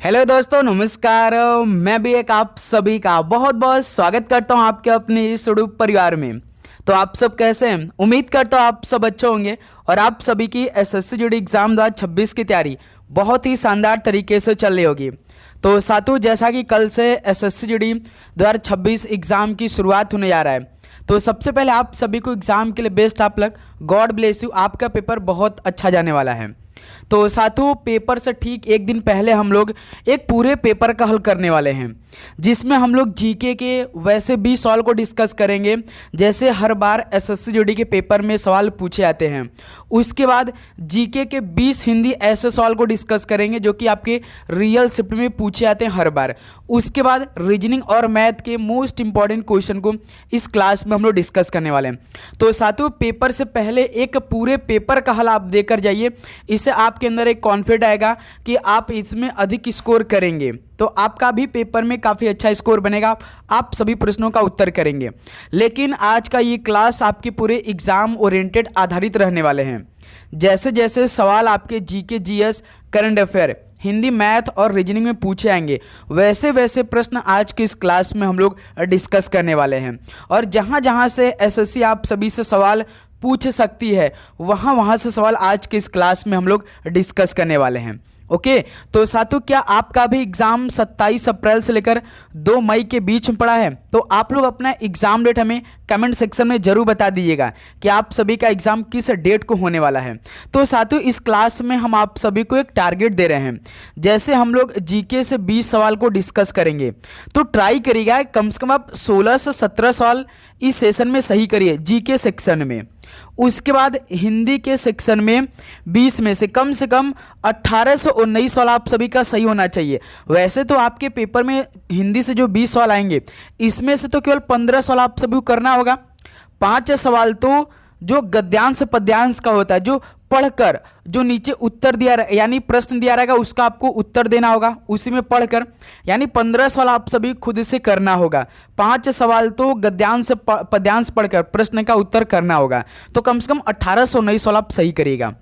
Hello दोस्तों, नमस्कार। मैं भी एक आप सभी का बहुत बहुत स्वागत करता हूं आपके अपने इस यूट्यूब परिवार में। तो आप सब कैसे हैं? उम्मीद करता हूं आप सब अच्छे होंगे और आप सभी की एसएससी जीडी एग्जाम 2026 की तैयारी बहुत ही शानदार तरीके से चल रही होगी। तो साथियों, जैसा कि कल से एसएससी जीडी 2026 एग्ज़ाम की शुरुआत होने जा रहा है, तो सबसे पहले आप सभी को एग्ज़ाम के लिए best of luck. God bless you. आपका पेपर बहुत अच्छा जाने वाला है। तो साथियों, पेपर से ठीक एक दिन पहले हम लोग एक पूरे पेपर का हल करने वाले हैं, जिसमें हम लोग जीके के वैसे 20 सवाल को डिस्कस करेंगे जैसे हर बार एसएससी जीडी के पेपर में सवाल पूछे जाते हैं। उसके बाद जीके के 20 हिंदी ऐसे सवाल को डिस्कस करेंगे जो कि आपके रियल शिफ्ट में पूछे जाते हैं हर बार। उसके बाद रीजनिंग और मैथ के मोस्ट इंपॉर्टेंट क्वेश्चन को इस क्लास में हम लोग डिस्कस करने वाले हैं। तो साथियों, पेपर से पहले एक पूरे पेपर का हल आप देकर जाइए। इससे आपके अंदर एक कॉन्फिडेंस आएगा कि आप इसमें अधिक स्कोर करेंगे, तो आपका भी पेपर में काफ़ी अच्छा स्कोर बनेगा। आप सभी प्रश्नों का उत्तर करेंगे। लेकिन आज का ये क्लास आपके पूरे एग्जाम ओरिएंटेड आधारित रहने वाले हैं। जैसे जैसे सवाल आपके GK, GS, current affair, Hindi, math और रीजनिंग में पूछे आएंगे, वैसे वैसे प्रश्न आज की इस क्लास में हम लोग डिस्कस करने वाले हैं। और जहाँ जहाँ से एसएससी आप सभी से सवाल पूछ सकती है, वहाँ वहाँ से सवाल आज के इस क्लास में हम लोग डिस्कस करने वाले हैं। ओके। तो साथियों, क्या आपका भी एग्ज़ाम 27 अप्रैल से लेकर 2 मई के बीच में पड़ा है? तो आप लोग अपना एग्ज़ाम डेट हमें कमेंट सेक्शन में ज़रूर बता दीजिएगा कि आप सभी का एग्ज़ाम किस डेट को होने वाला है। तो साथियों, इस क्लास में हम आप सभी को एक टारगेट दे रहे हैं। जैसे हम लोग जीके से 20 सवाल को डिस्कस करेंगे, तो ट्राई करिएगा कम से कम आप 16 से 17 सवाल इस सेशन में सही करिए, जीके सेक्शन में। उसके बाद हिंदी के सेक्शन में 20 में से कम 18 से 19 सवाल आप सभी का सही होना चाहिए। वैसे तो आपके पेपर में हिंदी से जो 20 सवाल आएंगे, इसमें से तो केवल 15 सवाल आप सभी को करना होगा। 5 सवाल तो जो गद्यांश पद्यांश का होता है, जो पढ़कर जो नीचे उत्तर दिया यानी प्रश्न दिया रहेगा उसका आपको उत्तर देना होगा उसी में पढ़कर, यानी 15 सवाल आप सभी खुद से करना होगा। 5 सवाल तो गद्यांश पद्यांश पढ़कर प्रश्न का उत्तर करना होगा। तो कम से कम 18 से 19 सवाल आप सही करिएगा।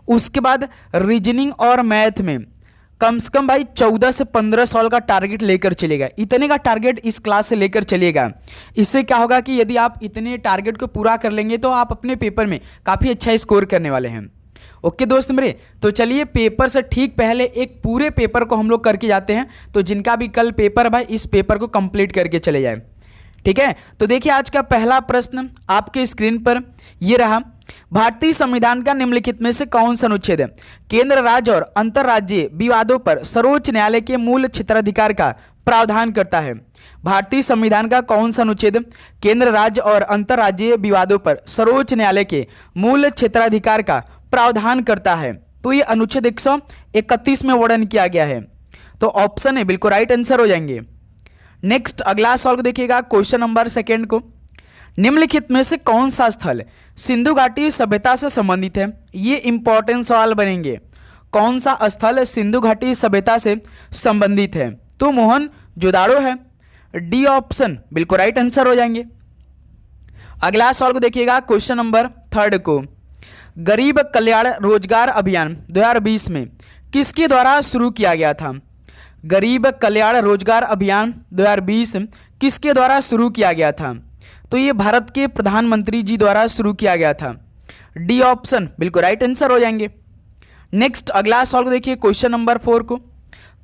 उसके बाद रीजनिंग और मैथ में कम से कम भाई 14 से 15 सवाल का टारगेट लेकर चलेगा। इतने का टारगेट इस क्लास से लेकर चलिएगा। इससे क्या होगा कि यदि आप इतने टारगेट को पूरा कर लेंगे तो आप अपने पेपर में काफ़ी अच्छा स्कोर करने वाले हैं। ओके दोस्त मेरे, तो चलिए पेपर से ठीक पहले एक पूरे पेपर को हम लोग करके जाते हैं। तो जिनका भी कल पेपर है भाई, इस पेपर को कंप्लीट करके चले जाए। ठीक है, तो देखिए आज का पहला प्रश्न आपके स्क्रीन पर ये रहा। भारतीय संविधान का निम्नलिखित में से कौन सा अनुच्छेद है केंद्र, राज्य और अंतर्राज्यीय विवादों पर सर्वोच्च न्यायालय के मूल क्षेत्राधिकार का प्रावधान करता है? भारतीय संविधान का कौन सा अनुच्छेद केंद्र, राज्य और अंतर्राज्यीय विवादों पर सर्वोच्च न्यायालय के मूल क्षेत्राधिकार का प्रावधान करता है? तो ये अनुच्छेद 131 में वर्णन किया गया है। तो ऑप्शन है बिल्कुल राइट आंसर हो जाएंगे। नेक्स्ट अगला सवाल को देखिएगा, क्वेश्चन नंबर 2 को। निम्नलिखित में से कौन सा स्थल सिंधु घाटी सभ्यता से संबंधित है? ये इंपॉर्टेंट सवाल बनेंगे। कौन सा स्थल सिंधु घाटी सभ्यता से संबंधित है? तो मोहनजोदाड़ो है। डी ऑप्शन बिल्कुल राइट आंसर हो जाएंगे। अगला सवाल को देखिएगा, क्वेश्चन नंबर 3 को। गरीब कल्याण रोजगार अभियान 2020 में किसके द्वारा शुरू किया गया था? गरीब कल्याण रोजगार अभियान 2020 किसके द्वारा शुरू किया गया था? तो ये भारत के प्रधानमंत्री जी द्वारा शुरू किया गया था। डी ऑप्शन बिल्कुल राइट आंसर हो जाएंगे। नेक्स्ट अगला सवाल को देखिए, क्वेश्चन नंबर 4 को।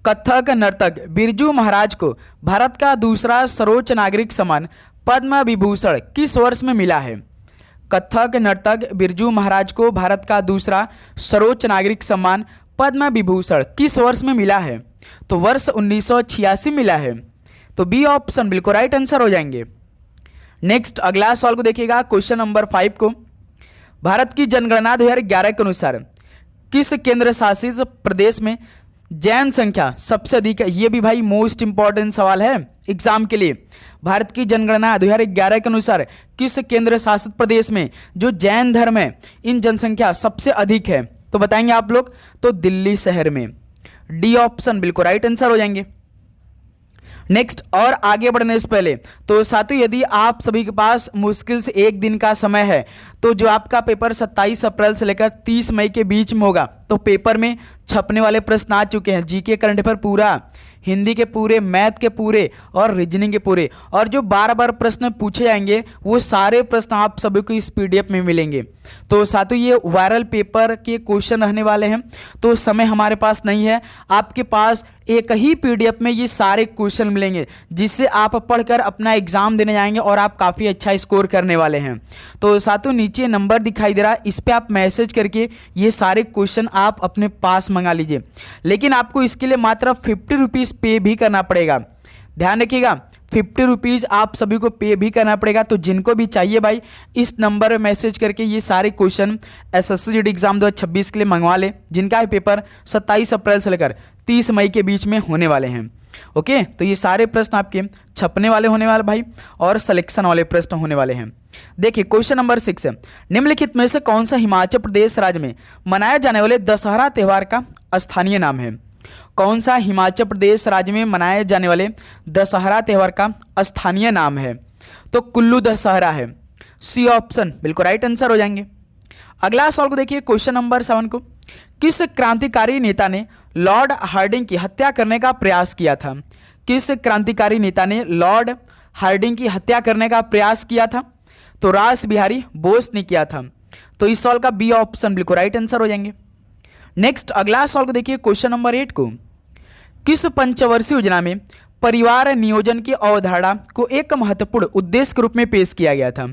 कथक नर्तक बिरजू महाराज को भारत का दूसरा सर्वोच्च नागरिक सम्मान पद्म विभूषण किस वर्ष में मिला है? कथक नर्तक बिरजू महाराज को भारत का दूसरा सर्वोच्च नागरिक सम्मान पद्म विभूषण किस वर्ष में मिला है? तो वर्ष 1986 मिला है। तो बी ऑप्शन बिल्कुल राइट आंसर हो जाएंगे। नेक्स्ट अगला सवाल को देखिएगा, क्वेश्चन नंबर 5 को। भारत की जनगणना 2011 के अनुसार किस केंद्र शासित प्रदेश में जैन संख्या सबसे अधिक है? ये भी भाई मोस्ट इंपॉर्टेंट सवाल है एग्जाम के लिए। भारत की जनगणना 2011 के अनुसार किस केंद्र शासित प्रदेश में जो जैन धर्म है इन जनसंख्या सबसे अधिक है? तो बताएंगे आप लोग, तो दिल्ली शहर में। डी ऑप्शन बिल्कुल राइट आंसर हो जाएंगे। नेक्स्ट, और आगे बढ़ने से पहले तो साथियों, यदि आप सभी के पास मुश्किल से एक दिन का समय है, तो जो आपका पेपर 27 अप्रैल से लेकर 30 मई के बीच में होगा, तो पेपर में छपने वाले प्रश्न आ चुके हैं, जीके करंट अफेयर पूरा, हिंदी के पूरे, मैथ के पूरे और रीजनिंग के पूरे, और जो बार बार प्रश्न पूछे जाएंगे वो सारे प्रश्न आप सभी को इस पीडीएफ में मिलेंगे। तो साथियों ये वायरल पेपर के क्वेश्चन रहने वाले हैं, तो समय हमारे पास नहीं है, आपके पास एक ही पीडीएफ में ये सारे क्वेश्चन मिलेंगे जिससे आप पढ़कर अपना एग्जाम देने जाएंगे और आप काफ़ी अच्छा स्कोर करने वाले हैं। तो साथियों नीचे नंबर दिखाई दे रहा है, इस पर आप मैसेज करके ये सारे क्वेश्चन आप अपने पास मंगा लीजिए, लेकिन आपको इसके लिए मात्र 50 रुपीज़ पे भी करना पड़ेगा। ध्यान रखिएगा 50 रुपीज़ आप सभी को पे भी करना पड़ेगा। तो जिनको भी चाहिए भाई इस नंबर में मैसेज करके ये सारे क्वेश्चन एसएससी जीडी एग्जाम 2026 के लिए मंगवा ले, जिनका पेपर 27 अप्रैल से लेकर 30 मई के बीच में होने वाले हैं। ओके, तो ये सारे प्रश्न आपके छपने वाले होने वाले भाई और सिलेक्शन वाले प्रश्न होने वाले हैं। देखिए क्वेश्चन नंबर 6 है, निम्नलिखित में से कौन सा हिमाचल प्रदेश राज्य में मनाए जाने वाले दशहरा त्यौहार का स्थानीय नाम है? कौन सा हिमाचल प्रदेश राज्य में मनाए जाने वाले दशहरा त्यौहार का स्थानीय नाम है? तो कुल्लू दशहरा है, सी ऑप्शन बिल्कुल राइट आंसर हो जाएंगे। अगला सवाल को देखिए क्वेश्चन नंबर 7 को, किस क्रांतिकारी नेता ने लॉर्ड हार्डिंग की हत्या करने का प्रयास किया था? किस क्रांतिकारी नेता ने लॉर्ड हार्डिंग की हत्या करने का प्रयास किया था? तो रास बिहारी बोस ने किया था। तो इस सवाल का बी ऑप्शन बिल्कुल राइट आंसर हो जाएंगे। नेक्स्ट अगला सवाल को देखिए क्वेश्चन नंबर 8 को, किस पंचवर्षीय योजना में परिवार नियोजन की अवधारणा को एक महत्वपूर्ण उद्देश्य के रूप में पेश किया गया था?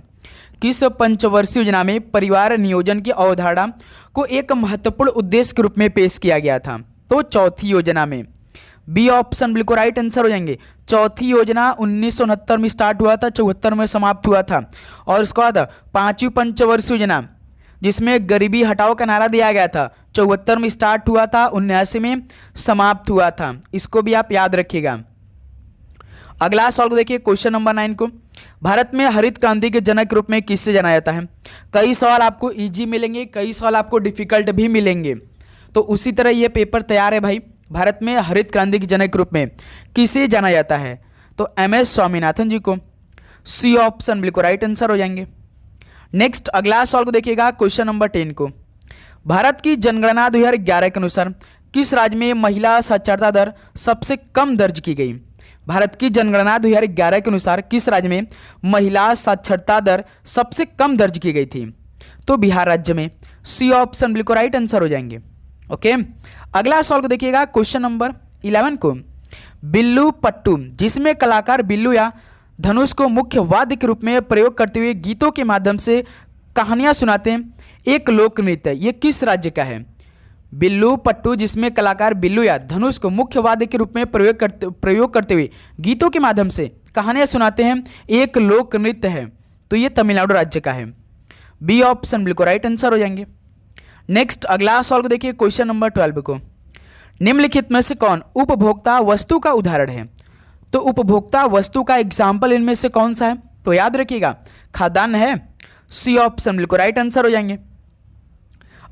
किस पंचवर्षीय योजना में परिवार नियोजन की अवधारणा को एक महत्वपूर्ण उद्देश्य के रूप में पेश किया गया था? तो चौथी योजना में, बी ऑप्शन बिल्कुल राइट आंसर हो जाएंगे। चौथी योजना 1969 में स्टार्ट हुआ था, 74 में समाप्त हुआ था। और उसके बाद पांचवी पंचवर्षीय योजना जिसमें गरीबी हटाओ का नारा दिया गया था, 74 में स्टार्ट हुआ था, 79 में समाप्त हुआ था। इसको भी आप याद रखिएगा। अगला सवाल को देखिए क्वेश्चन नंबर 9 को, भारत में हरित क्रांति के जनक रूप में किससे जाना जाता है? कई सवाल आपको इजी मिलेंगे, कई सवाल आपको डिफिकल्ट भी मिलेंगे, तो उसी तरह ये पेपर तैयार है भाई। भारत में हरित क्रांति के जनक रूप में किसे जाना जाता है? तो MS स्वामीनाथन जी को, सी ऑप्शन बिल्कुल राइट आंसर हो जाएंगे। नेक्स्ट अगला सवाल को देखिएगा क्वेश्चन नंबर 10 को, भारत की जनगणना 2011 के अनुसार किस राज्य में महिला साक्षरता दर सबसे कम दर्ज की गई? भारत की जनगणना 2011 के अनुसार किस राज्य में महिला साक्षरता दर सबसे कम दर्ज की गई थी? तो बिहार राज्य में, सी ऑप्शन बिल्कुल राइट आंसर हो जाएंगे। ओके, अगला सवाल को देखिएगा क्वेश्चन नंबर 11 को, बिल्लू पट्टू जिसमें कलाकार बिल्लू या धनुष को मुख्य वाद्य के रूप में प्रयोग करते हुए गीतों के माध्यम से कहानियां सुनाते हैं, एक लोक नृत्य, ये किस राज्य का है? बिल्लू पट्टू जिसमें कलाकार बिल्लू या धनुष को मुख्य वाद्य के रूप में प्रयोग करते हुए गीतों के माध्यम से कहानियां सुनाते हैं, एक लोक नृत्य है, तो ये तमिलनाडु राज्य का है। बी ऑप्शन बिल्कुल राइट आंसर हो जाएंगे। नेक्स्ट अगला सवाल को देखिए क्वेश्चन नंबर 12 को, निम्नलिखित में से कौन उपभोक्ता वस्तु का उदाहरण है? तो उपभोक्ता वस्तु का एग्जाम्पल इनमें से कौन सा है? तो याद रखिएगा खाद्यान्न है, सी ऑप्शन बिल्कुल राइट आंसर हो जाएंगे।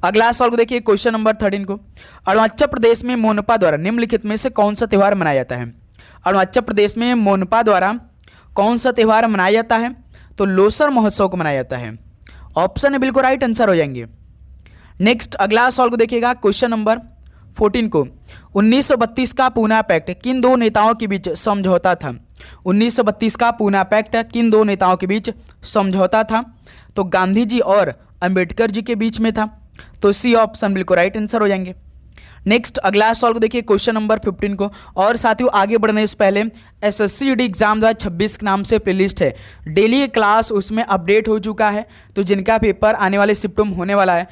अगला सवाल को देखिए क्वेश्चन नंबर 13 को, अरुणाचल प्रदेश में मोनपा द्वारा निम्नलिखित में से कौन सा त्यौहार मनाया जाता है? अरुणाचल प्रदेश में मोनपा द्वारा कौन सा त्यौहार मनाया जाता है? तो लोसर महोत्सव को मनाया जाता है। ऑप्शन है बिल्कुल राइट आंसर हो जाएंगे। नेक्स्ट अगला सवाल को देखिएगा क्वेश्चन नंबर 14 को, 1932 का पूना पैक्ट किन दो नेताओं के बीच समझौता था? 1932 का पूना पैक्ट किन दो नेताओं के बीच समझौता था? तो गांधी जी और अंबेडकर जी के बीच में था। तो सी ऑप्शन बिल्कुल राइट आंसर हो जाएंगे। नेक्स्ट अगला सवाल को देखिए क्वेश्चन नंबर 15 को, और साथियों आगे बढ़ने से पहले एसएससी जीडी एग्जाम 2026 के नाम से प्लेलिस्ट है, डेली क्लास उसमें अपडेट हो चुका है, तो जिनका पेपर आने वाले शिफ्ट में होने वाला है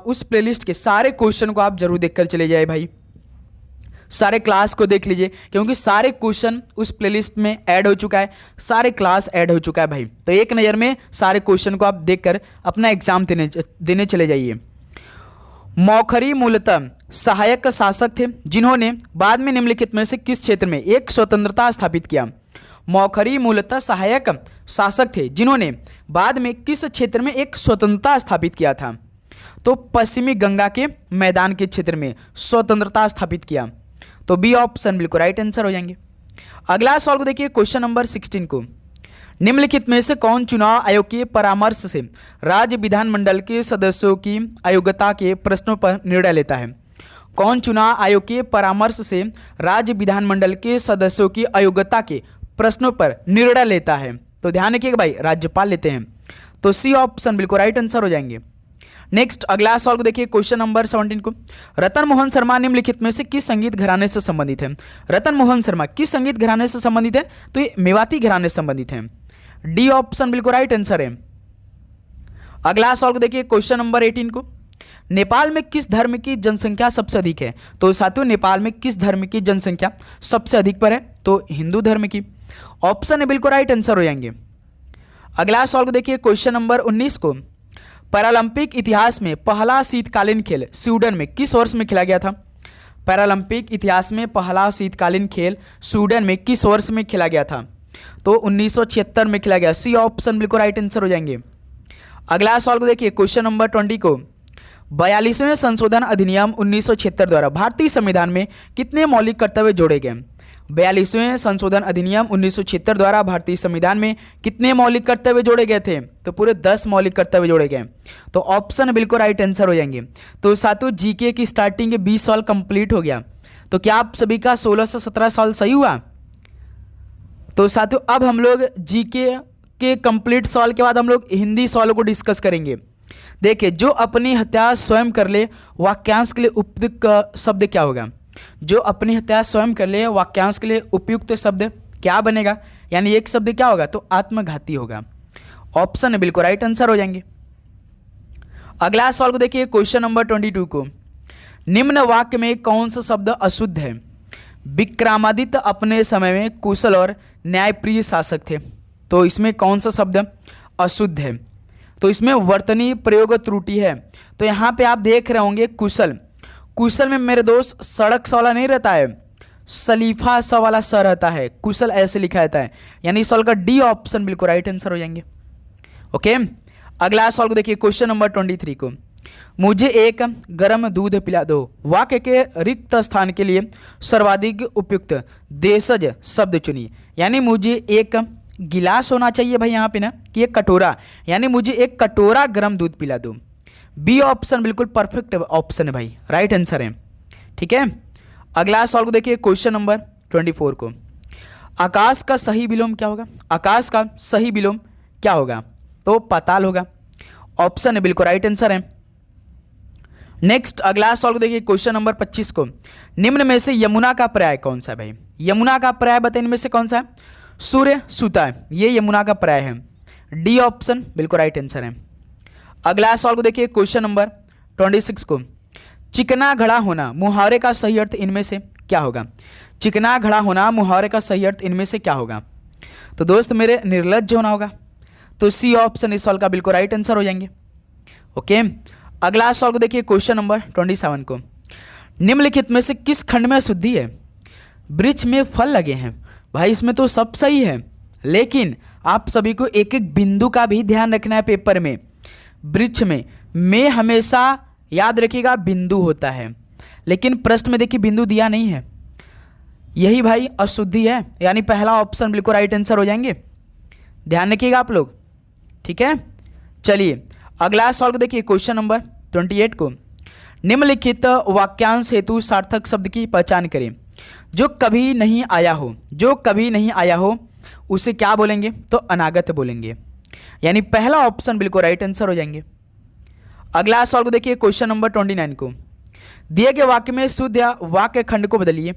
उस प्लेलिस्ट के सारे क्वेश्चन को आप जरूर देखकर चले जाए भाई, सारे क्लास को देख लीजिए, क्योंकि सारे क्वेश्चन उस प्लेलिस्ट में ऐड हो चुका है, सारे क्लास ऐड हो चुका है भाई। तो एक नज़र में सारे क्वेश्चन को आप देखकर अपना एग्जाम देने चले जाइए। मौखरी मूलतः सहायक शासक थे जिन्होंने बाद में निम्नलिखित में से किस क्षेत्र में एक स्वतंत्रता स्थापित किया? मौखरी मूलतः सहायक शासक थे जिन्होंने बाद में किस क्षेत्र में एक स्वतंत्रता स्थापित किया था? तो पश्चिमी गंगा के मैदान के क्षेत्र में स्वतंत्रता स्थापित किया। तो बी ऑप्शन बिल्कुल राइट आंसर हो जाएंगे। अगला सवाल को देखिए क्वेश्चन नंबर 16 को, निम्नलिखित में से कौन चुनाव आयोग के परामर्श से राज्य विधानमंडल के सदस्यों की अयोग्यता के प्रश्नों पर निर्णय लेता है? कौन चुनाव आयोग के परामर्श से राज्य विधानमंडल के सदस्यों की अयोग्यता के प्रश्नों पर निर्णय लेता है? तो ध्यान रखिएगा भाई, राज्यपाल लेते हैं। तो सी ऑप्शन बिल्कुल राइट आंसर हो जाएंगे। नेक्स्ट अगला सवाल को देखिए, क्वेश्चन नंबर 17 को, रतन मोहन शर्मा निम्नलिखित में से किस संगीत घराने से संबंधित है? रतन मोहन शर्मा किस संगीत घराने से संबंधित है? तो ये मेवाती घराने से संबंधित है। डी ऑप्शन बिल्कुल राइट आंसर है। अगला सवाल को देखिए, क्वेश्चन नंबर 18 को, नेपाल में किस धर्म की जनसंख्या सबसे अधिक है? तो साथियों, नेपाल में किस धर्म की जनसंख्या सबसे अधिक पर है? तो हिंदू धर्म की। ऑप्शन है बिल्कुल राइट आंसर हो जाएंगे। अगला सवाल को देखिए, क्वेश्चन नंबर 19 को, पैरालंपिक इतिहास में पहला शीतकालीन खेल स्वीडन में किस वर्ष में खेला गया था? पैरालंपिक इतिहास में पहला शीतकालीन खेल स्वीडन में किस वर्ष में खेला गया था? तो 1976 में खेला गया। सी ऑप्शन बिल्कुल राइट आंसर हो जाएंगे। अगला सवाल को देखिए, क्वेश्चन नंबर 20 को, 42वें संशोधन अधिनियम 1976 द्वारा भारतीय संविधान में कितने मौलिक कर्तव्य जोड़े गए? 42वें संशोधन अधिनियम 1976 द्वारा भारतीय संविधान में कितने मौलिक कर्तव्य जोड़े गए थे? तो पूरे 10 मौलिक कर्तव्य जोड़े गए। तो ऑप्शन बिल्कुल राइट आंसर हो जाएंगे। तो साथियों, जीके की स्टार्टिंग के 20 साल कंप्लीट हो गया। तो क्या आप सभी का 16 से 17 साल सही हुआ? तो साथियों, अब हम लोग जीके के कंप्लीट सवाल के बाद हम लोग हिंदी सवालों को डिस्कस करेंगे। देखिए, जो अपनी हत्या स्वयं कर ले वाक्यांश के लिए उपयुक्त शब्द क्या होगा? जो अपनी हत्या स्वयं कर ले वाक्यांश के लिए उपयुक्त शब्द क्या बनेगा? यानी एक शब्द क्या होगा? तो आत्मघाती होगा। ऑप्शन है बिल्कुल राइट आंसर हो जाएंगे। अगला सवाल को देखिए, क्वेश्चन नंबर 22 को, निम्न वाक्य में कौन सा शब्द अशुद्ध है? विक्रमादित्य अपने समय में कुशल और न्यायप्रिय शासक थे। तो इसमें कौन सा शब्द अशुद्ध है? तो इसमें वर्तनी प्रयोग त्रुटि है। तो यहाँ पे आप देख रहे होंगे कुशल, कुशल में मेरे दोस्त सड़क सा वाला नहीं रहता है, सलीफा सा वाला स रहता है, कुशल ऐसे लिखा रहता है। यानी इस सवाल का डी ऑप्शन बिल्कुल राइट आंसर हो जाएंगे। ओके, अगला सवाल को देखिए, क्वेश्चन नंबर 23 को, मुझे एक गर्म दूध पिला दो वाक्य के रिक्त स्थान के लिए सर्वाधिक उपयुक्त देशज शब्द चुनिए। यानी मुझे एक गिलास होना चाहिए भाई यहाँ पे ना, कि एक कटोरा, यानी मुझे एक कटोरा गर्म दूध पिला दो। बी ऑप्शन बिल्कुल परफेक्ट ऑप्शन है भाई, राइट आंसर है। ठीक है, अगला सवाल को देखिए, क्वेश्चन नंबर 24 को, आकाश का सही विलोम क्या होगा? आकाश का सही विलोम क्या होगा? तो पाताल होगा। ऑप्शन है बिल्कुल राइट आंसर है। नेक्स्ट अगला सवाल को देखिए, क्वेश्चन नंबर 25 को, निम्न में से यमुना का पर्याय कौन सा है भाई? यमुना का पर्याय बताइए, इनमें से कौन सा है? सूर्य सूता है, ये यमुना का पर्याय है। डी ऑप्शन बिल्कुल राइट आंसर है। अगला सवाल को देखिए, क्वेश्चन नंबर 26 को, चिकना घड़ा होना मुहावरे का सही अर्थ इनमें से क्या होगा? चिकना घड़ा होना मुहावरे का सही अर्थ इनमें से क्या होगा? तो दोस्त मेरे निर्लज्ज होना होगा। तो सी ऑप्शन इस सवाल का बिल्कुल राइट आंसर हो जाएंगे। ओके, अगला सवाल को देखिए, क्वेश्चन नंबर 27 को, निम्नलिखित में से किस खंड में अशुद्धि है? वृक्ष में फल लगे हैं भाई, इसमें तो सब सही है, लेकिन आप सभी को एक एक बिंदु का भी ध्यान रखना है पेपर में। वृक्ष में हमेशा याद रखिएगा बिंदु होता है, लेकिन प्रश्न में देखिए बिंदु दिया नहीं है, यही भाई अशुद्धि है। यानी पहला ऑप्शन बिल्कुल राइट आंसर हो जाएंगे, ध्यान रखिएगा आप लोग। ठीक है, चलिए अगला सवाल को देखिए, क्वेश्चन नंबर 28 को, निम्नलिखित वाक्यांश हेतु सार्थक शब्द की पहचान करें। जो कभी नहीं आया हो, जो कभी नहीं आया हो उसे क्या बोलेंगे? तो अनागत बोलेंगे। यानी पहला ऑप्शन बिल्कुल राइट आंसर हो जाएंगे। अगला सवाल को देखिए, क्वेश्चन नंबर 29 को, दिए गए वाक्य में शुद्ध या वाक्य खंड को बदलिए।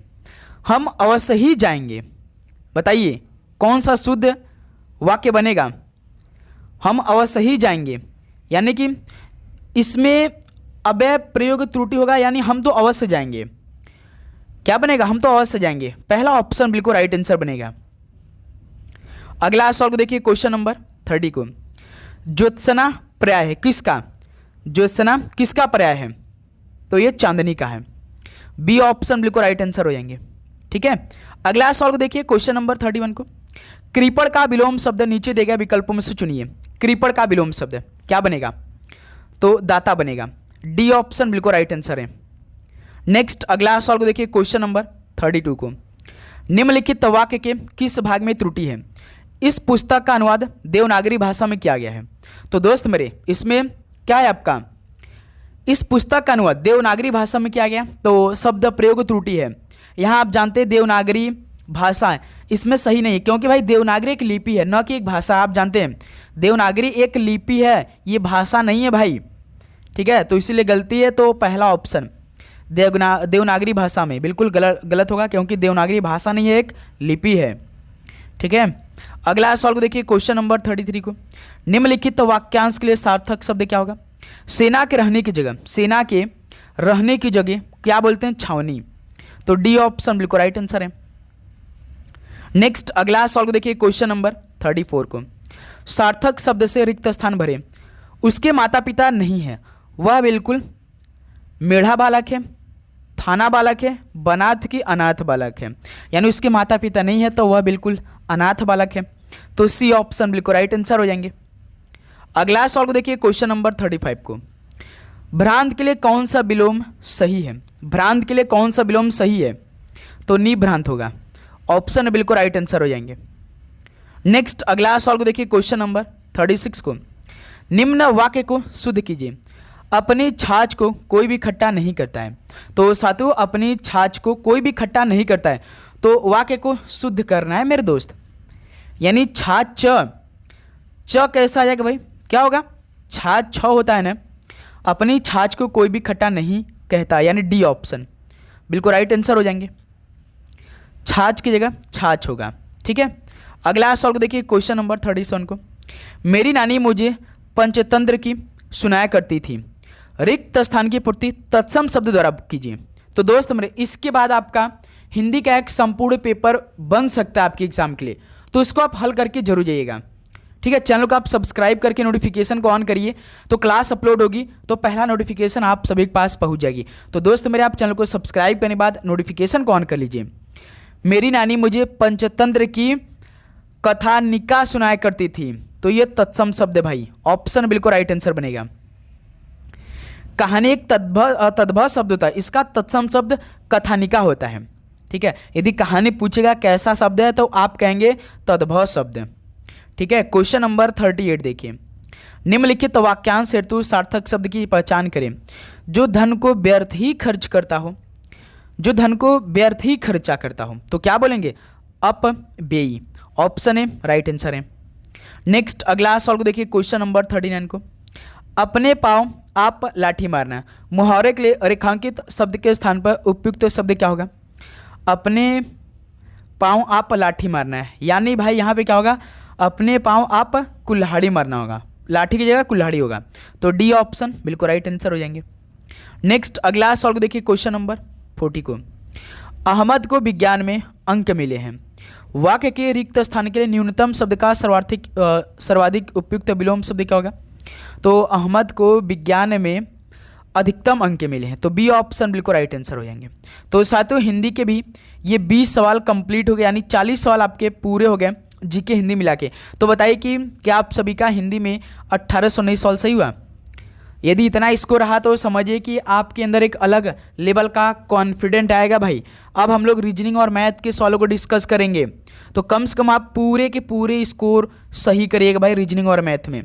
हम अवश्य ही जाएंगे, बताइए कौन सा शुद्ध वाक्य बनेगा? हम अवश्य ही जाएंगे, यानी कि इसमें अव्यय प्रयोग त्रुटि होगा, यानी हम तो अवश्य जाएंगे। क्या बनेगा? हम तो अवश्य जाएंगे। पहला ऑप्शन बिल्कुल राइट आंसर बनेगा। अगला सवाल को देखिए, क्वेश्चन नंबर 30 को, ज्योत्सना पर्याय है किसका? ज्योत्सना किसका पर्याय है? तो ये चांदनी का है। बी ऑप्शन बिल्कुल राइट आंसर हो जाएंगे। ठीक है, अगला सवाल को देखिए, क्वेश्चन नंबर 31 को, कृपण का विलोम शब्द नीचे दिए गए विकल्पों में से चुनिए। कृपण का विलोम शब्द क्या बनेगा? तो दाता बनेगा। डी ऑप्शन बिल्कुल राइट आंसर है। नेक्स्ट अगला सवाल को देखिए, क्वेश्चन नंबर 32 को, निम्नलिखित वाक्य के किस भाग में त्रुटि है? इस पुस्तक का अनुवाद देवनागरी भाषा में किया गया है। तो दोस्त मेरे इसमें क्या है आपका? इस पुस्तक का अनुवाद देवनागरी भाषा में किया गया। तो शब्द प्रयोग त्रुटि है। यहाँ आप जानते हैं देवनागरी भाषा है, इसमें सही नहीं है, क्योंकि भाई देवनागरी एक लिपि है, न कि एक भाषा। आप जानते हैं देवनागरी एक लिपि है, ये भाषा नहीं है भाई, ठीक है। तो इसीलिए गलती है। तो पहला ऑप्शन देवनागरी भाषा में बिल्कुल गलत होगा, क्योंकि देवनागरी भाषा नहीं है, एक लिपि है, ठीक है। अगला सवाल को देखिए, क्वेश्चन नंबर 33 को, निम्नलिखित वाक्यांश के लिए सार्थक शब्द क्या होगा? सेना के रहने की जगह, सेना के रहने की जगह क्या बोलते हैं? छावनी। तो डी ऑप्शन बिल्कुल राइट आंसर है। नेक्स्ट अगला सवाल को देखिए, क्वेश्चन नंबर 34 को, सार्थक शब्द से रिक्त स्थान भरे। उसके माता पिता नहीं है, वह बिल्कुल मेढ़ा बालक है, थाना बालक है, बनाथ की अनाथ बालक है। यानी उसके माता पिता नहीं है तो वह बिल्कुल अनाथ बालक है। तो सी ऑप्शन बिल्कुल राइट आंसर हो जाएंगे। अगला सवाल को देखिए, क्वेश्चन नंबर 35 को, भ्रांत के लिए कौन सा विलोम सही है? भ्रांत के लिए कौन सा विलोम सही है? तो निभ्रांत होगा, ऑप्शन बिल्कुल राइट आंसर हो जाएंगे। नेक्स्ट अगला सवाल को देखिए, क्वेश्चन नंबर 36 को, निम्न वाक्य को शुद्ध कीजिए। अपनी छाछ को कोई भी खट्टा नहीं करता है। तो साथियों, अपनी छाछ को कोई भी खट्टा नहीं करता है, तो वाक्य को शुद्ध करना है मेरे दोस्त। यानी छाछ च कैसा आ जाएगा भाई? क्या होगा? छाछ छ होता है ना। अपनी छाछ को कोई भी खट्टा नहीं कहता, यानी डी ऑप्शन बिल्कुल राइट आंसर हो जाएंगे। छाछ की जगह छाछ होगा, ठीक है। अगला सवाल को देखिए, क्वेश्चन नंबर 37 को, मेरी नानी मुझे पंचतंत्र की सुनाया करती थी। रिक्त स्थान की पूर्ति तत्सम शब्द द्वारा कीजिए। तो दोस्त मेरे, इसके बाद आपका हिंदी का एक संपूर्ण पेपर बन सकता है आपके एग्जाम के लिए, तो इसको आप हल करके जरूर जाइएगा, ठीक है। चैनल को आप सब्सक्राइब करके नोटिफिकेशन को ऑन करिए, तो क्लास अपलोड होगी तो पहला नोटिफिकेशन आप सभी के पास पहुंच जाएगी। तो दोस्त मेरे, आप चैनल को सब्सक्राइब करने के बाद नोटिफिकेशन को ऑन कर लीजिए। मेरी नानी मुझे पंचतंत्र की कथानिका सुनाया करती थी, तो ये तत्सम शब्द है भाई, ऑप्शन बिल्कुल राइट आंसर बनेगा। कहानी एक तद्भव शब्द होता है, इसका तत्सम शब्द कथानिका होता है, ठीक है। यदि कहानी पूछेगा कैसा शब्द है तो आप कहेंगे तद्भव शब्द, ठीक है। क्वेश्चन नंबर 38 देखिए, निम्नलिखित वाक्यांश हेतु सार्थक शब्द की पहचान करें। जो धन को व्यर्थ ही खर्च करता हो, जो धन को व्यर्थ ही खर्चा करता हो, तो क्या बोलेंगे? अपव्ययी, ऑप्शन ए राइट आंसर है। नेक्स्ट अगला सवाल को देखिए, क्वेश्चन नंबर 39 को, अपने पाँव आप लाठी मारना। मुहावरे के लिए रेखांकित शब्द के स्थान पर उपयुक्त शब्द क्या होगा? अपने पाँव आप लाठी मारना है, यानी भाई यहाँ पे क्या होगा? अपने पाँव आप कुल्हाड़ी मारना होगा, लाठी की जगह कुल्हाड़ी होगा। तो डी ऑप्शन बिल्कुल राइट आंसर हो जाएंगे। नेक्स्ट अगला सवाल को देखिए, क्वेश्चन नंबर 40 को, अहमद को विज्ञान में अंक मिले हैं। वाक्य के रिक्त स्थान के लिए न्यूनतम शब्द का सर्वाधिक उपयुक्त विलोम शब्द क्या होगा? तो अहमद को विज्ञान में अधिकतम अंक मिले हैं, तो बी ऑप्शन बिल्कुल राइट आंसर हो जाएंगे। तो साथियों, हिंदी के भी ये 20 सवाल कंप्लीट हो गए, यानी 40 सवाल आपके पूरे हो गए जीके हिंदी मिला के। तो बताइए कि क्या आप सभी का हिंदी में 1819 सवाल सही हुआ? यदि इतना स्कोर रहा तो समझिए कि आपके अंदर एक अलग लेवल का कॉन्फिडेंट आएगा भाई। अब हम लोग रीजनिंग और मैथ के सवालों को डिस्कस करेंगे, तो कम से कम आप पूरे के पूरे स्कोर सही करिएगा भाई रीजनिंग और मैथ में।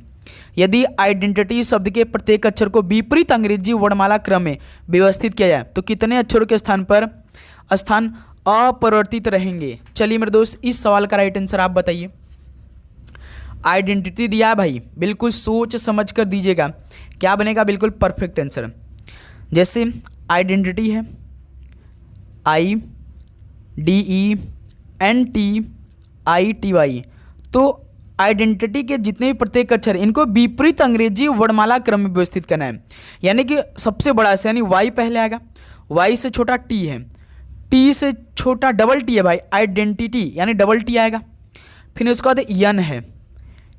यदि आइडेंटिटी शब्द के प्रत्येक अक्षर को विपरीत अंग्रेजी वर्णमाला क्रम में व्यवस्थित किया जाए तो कितने अक्षरों के स्थान अपरिवर्तित रहेंगे? चलिए मेरे दोस्त, इस सवाल का राइट आंसर आप बताइए। आइडेंटिटी दिया है भाई, बिल्कुल सोच समझ कर दीजिएगा, क्या बनेगा? बिल्कुल परफेक्ट आंसर। जैसे आइडेंटिटी है IDENTITY, तो आइडेंटिटी के जितने भी प्रत्येक अक्षर इनको विपरीत अंग्रेजी वर्णमाला क्रम में व्यवस्थित करना है। यानी कि सबसे बड़ा से, यानी वाई पहले आएगा, वाई से छोटा टी है, टी से छोटा डबल टी है भाई, आइडेंटिटी यानी डबल टी आएगा। फिर उसके बाद यन है,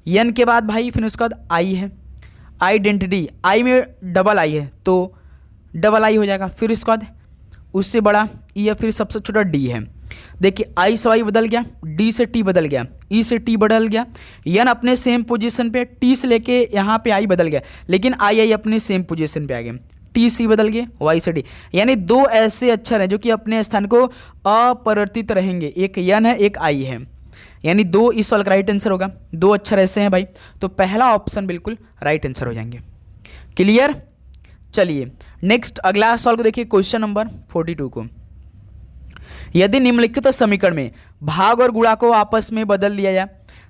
यन के बाद भाई फिर उसके बाद आई है, आइडेंटिटी आई में डबल आई है तो डबल आई हो जाएगा। फिर उसके बाद उससे बड़ा ई है, फिर सबसे छोटा डी है। देखिए आई से वाई बदल गया, डी से टी बदल गया, ई से टी बदल गया, यन अपने सेम पोजीशन पे, टी से लेके यहाँ पे आई बदल गया, लेकिन आई अपने सेम पोजीशन पे आ गए, टी सी बदल गए, वाई से डी। यानी दो ऐसे अक्षर हैं जो कि अपने स्थान को अपरिवर्तित रहेंगे, एक यन है एक आई है, यानी दो इस सवाल का राइट आंसर होगा। दो अक्षर ऐसे हैं भाई, तो पहला ऑप्शन बिल्कुल राइट आंसर हो जाएंगे। क्लियर? चलिए नेक्स्ट अगला सॉल्व को देखिए, क्वेश्चन नंबर 42 को। यदि निम्नलिखित समीकरण में भाग और गुणा को आपस में बदल दिया जाए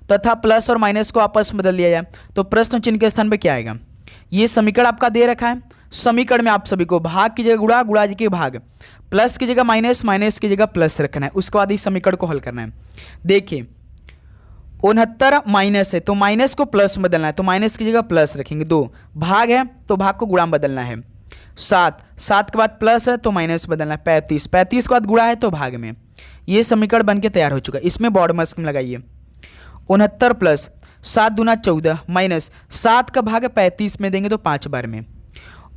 तथा प्लस और माइनस को आपस में बदल दिया जाए तो प्रश्न चिन्ह के स्थान पे क्या आएगा। ये समीकरण आपका दे रखा है, समीकरण में आप सभी को भाग की जगह गुणा, गुणा की जगह भाग, प्लस की जगह माइनस, माइनस की जगह प्लस रखना है। उसके बाद इस समीकरण को हल करना है। देखिए 69 माइनस है तो माइनस को प्लस में बदलना है, तो माइनस की जगह प्लस रखेंगे। 2 भाग है तो भाग को गुणा में बदलना है। 7 के बाद प्लस है तो माइनस बदलना है। 35 के बाद गुणा है तो भाग में। ये समीकरण बन के तैयार हो चुका है। इसमें बॉर्ड मास्क में लगाइए 69 प्लस 7 दूना 14 माइनस 7 का भाग 35 में देंगे तो 5 बार में